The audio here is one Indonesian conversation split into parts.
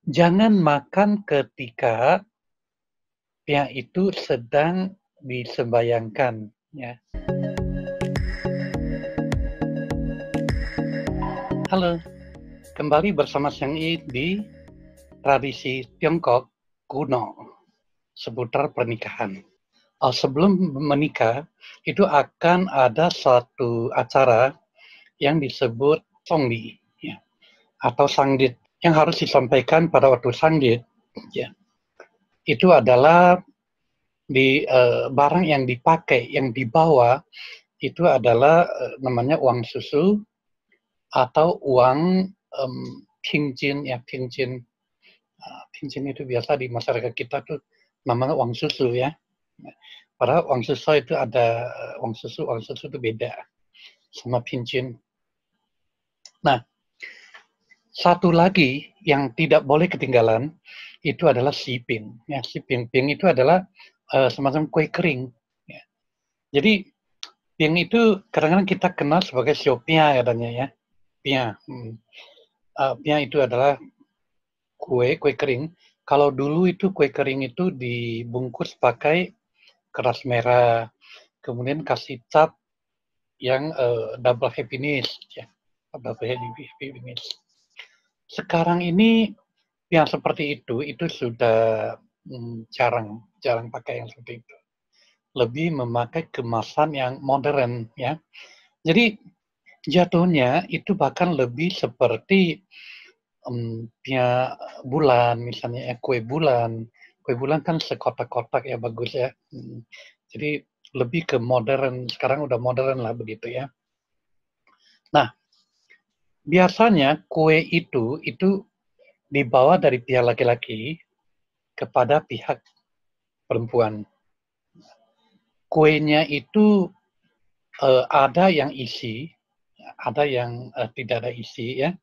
Jangan makan ketika pihak itu sedang disembayangkan, ya. Halo, kembali bersama Sang I di tradisi Tiongkok kuno seputar pernikahan. Sebelum menikah, itu akan ada suatu acara yang disebut Songdi, ya, atau Sangdit, yang harus disampaikan pada waktu Sangdit, ya. Itu adalah barang yang dipakai, yang dibawa itu adalah namanya uang susu atau uang pinjin, ya, pinjin. Pinjin itu biasa di masyarakat kita tuh namanya uang susu, ya. Padahal uang susu itu ada uang susu itu beda sama pinjin. Nah, satu lagi yang tidak boleh ketinggalan itu adalah siping. Ya, siping. Ping itu adalah semacam kue kering. Ya. Jadi ping itu kadang-kadang kita kenal sebagai siopia katanya, ya. Pia. Pia itu adalah kue kering. Kalau dulu itu kue kering itu dibungkus pakai keras merah, kemudian kasih cat yang double happiness, ya. Double happiness. Sekarang ini yang seperti itu sudah jarang pakai yang seperti itu. Lebih memakai kemasan yang modern, ya. Jadi jatuhnya itu bahkan lebih seperti bulan misalnya, ya, kue bulan. Kue bulan kan sekotak-kotak, ya, bagus, ya. Jadi lebih ke modern, sekarang udah modern lah begitu, ya. Nah, biasanya kue itu dibawa dari pihak laki-laki kepada pihak perempuan. Kuenya itu ada yang isi, ada yang tidak ada isi, ya.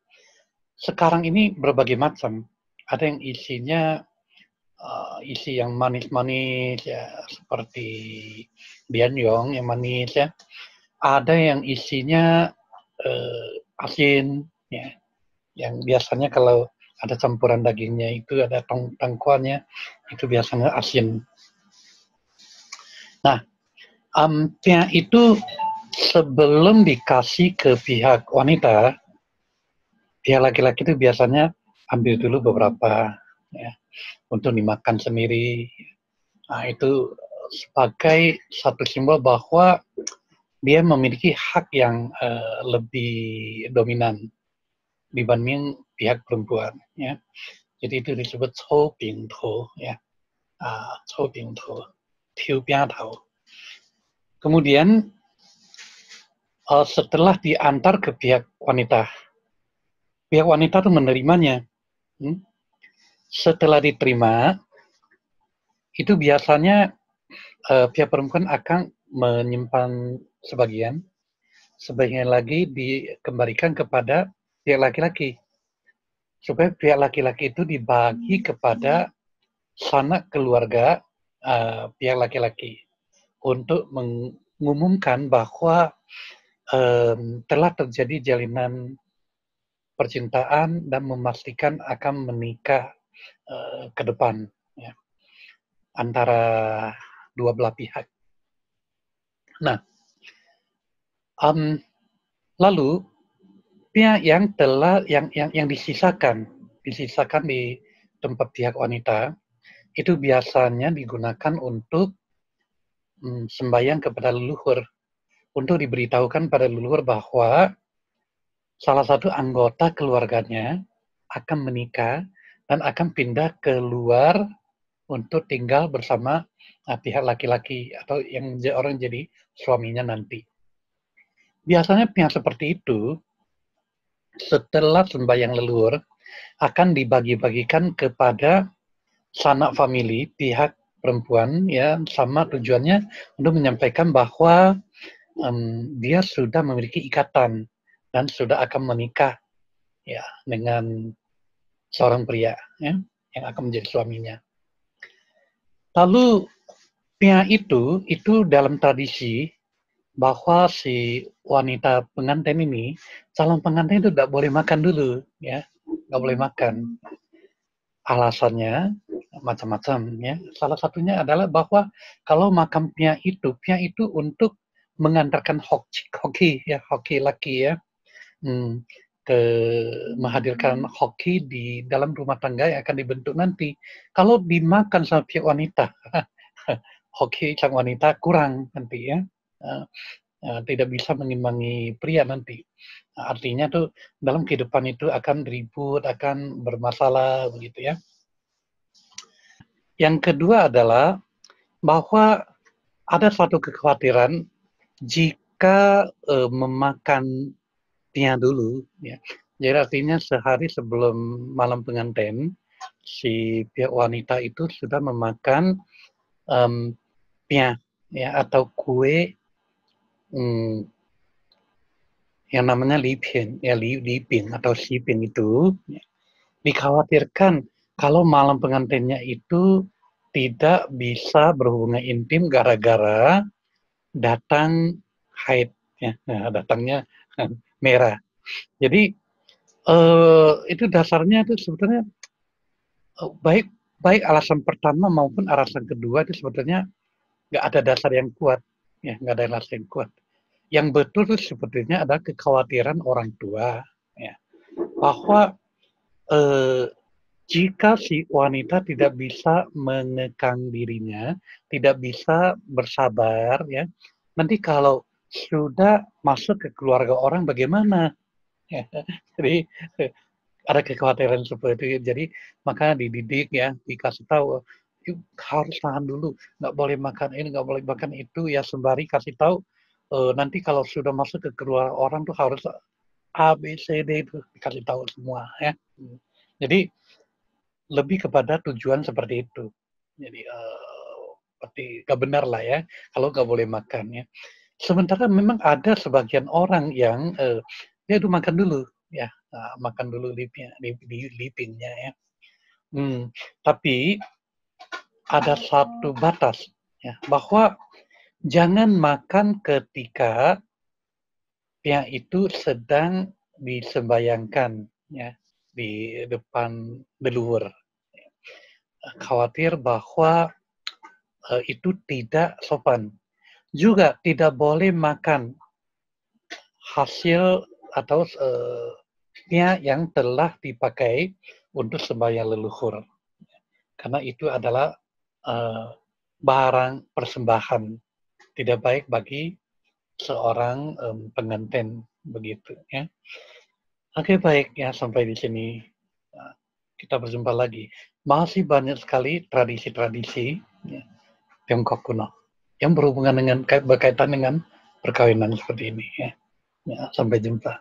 Sekarang ini berbagai macam. Ada yang isinya isi yang manis-manis, ya, seperti bianyong yang manis, ya. Ada yang isinya asin, ya, yang biasanya kalau ada campuran dagingnya itu ada tangkuannya, itu biasanya asin. Nah, pihak itu sebelum dikasih ke pihak wanita, pihak laki-laki itu biasanya ambil dulu beberapa, ya, untuk dimakan sendiri. Nah, itu sebagai satu simbol bahwa dia memiliki hak yang lebih dominan dibanding pihak perempuan, ya. Jadi itu disebut Chou Bing Tou, ya. Chou Bing Tou, Tiu Bia Tao. Kemudian setelah diantar ke pihak wanita itu menerimanya. Setelah diterima, itu biasanya pihak perempuan akan menyimpan sebagian lagi dikembalikan kepada pihak laki-laki, supaya pihak laki-laki itu dibagi kepada sanak keluarga pihak laki-laki untuk mengumumkan bahwa telah terjadi jalinan percintaan dan memastikan akan menikah ke depan, ya, antara dua belah pihak. Nah, lalu pihak yang disisakan di tempat pihak wanita itu biasanya digunakan untuk sembahyang kepada leluhur, untuk diberitahukan pada leluhur bahwa salah satu anggota keluarganya akan menikah dan akan pindah keluar untuk tinggal bersama pihak laki-laki atau yang orang jadi suaminya nanti. Biasanya pihak seperti itu setelah sembahyang leluhur akan dibagi-bagikan kepada sanak famili pihak perempuan, ya, sama tujuannya untuk menyampaikan bahwa dia sudah memiliki ikatan dan sudah akan menikah, ya, dengan seorang pria, ya, yang akan menjadi suaminya. Lalu pihak itu dalam tradisi bahwa si wanita pengantin ini, calon pengantin itu tidak boleh makan dulu, ya, nggak boleh makan. alasannya macam-macam ya. Salah satunya adalah bahwa kalau makam Pia itu untuk mengantarkan hoki ya, hoki laki ya. Hmm, ke menghadirkan hoki di dalam rumah tangga yang akan dibentuk nanti. Kalau dimakan sama pihak wanita, hoki sang wanita kurang nanti ya. Eh, Tidak bisa mengimbangi pria nanti. Artinya tuh dalam kehidupan itu akan ribut, akan bermasalah begitu ya. Yang kedua adalah bahwa ada suatu kekhawatiran jika memakannya dulu, ya. Jadi artinya sehari sebelum malam pengantin, si pihak wanita itu sudah memakan pia, ya, atau kue yang namanya lipin, ya lipin atau sipin itu, ya. Dikhawatirkan kalau malam pengantinnya itu tidak bisa berhubungan intim gara-gara datang haid, ya. Nah, datangnya merah. Jadi itu dasarnya itu sebetulnya baik baik alasan pertama maupun alasan kedua itu sebetulnya nggak ada dasar yang kuat, ya nggak ada dasar yang kuat. Yang betul itu sebetulnya adalah kekhawatiran orang tua, ya, bahwa jika si wanita tidak bisa mengekang dirinya, tidak bisa bersabar, ya, nanti kalau sudah masuk ke keluarga orang bagaimana? Ya, jadi ada kekhawatiran seperti itu. Jadi makanya dididik ya, dikasih tahu, "Yuk, harus tahan dulu, nggak boleh makan ini, nggak boleh makan itu," ya sembari kasih tahu, nanti kalau sudah masuk ke keluarga orang tuh harus A, B, C, D itu dikasih tahu semua ya. Jadi lebih kepada tujuan seperti itu. Jadi seperti nggak benar lah ya kalau nggak boleh makan ya. Sementara memang ada sebagian orang yang dia tuh makan dulu ya, makan dulu lipinnya ya. Tapi ada satu batas ya, bahwa jangan makan ketika ya itu sedang disembayangkan ya di depan leluhur. Khawatir bahwa itu tidak sopan. Juga tidak boleh makan hasil atau yang telah dipakai untuk sembahyang leluhur. Karena itu adalah barang persembahan, tidak baik bagi seorang pengantin begitu ya. Oke baik ya, sampai di sini kita berjumpa lagi. Masih banyak sekali tradisi-tradisi ya, Tiongkok kuno yang berhubungan dengan berkaitan dengan perkawinan seperti ini ya. Ya, sampai jumpa.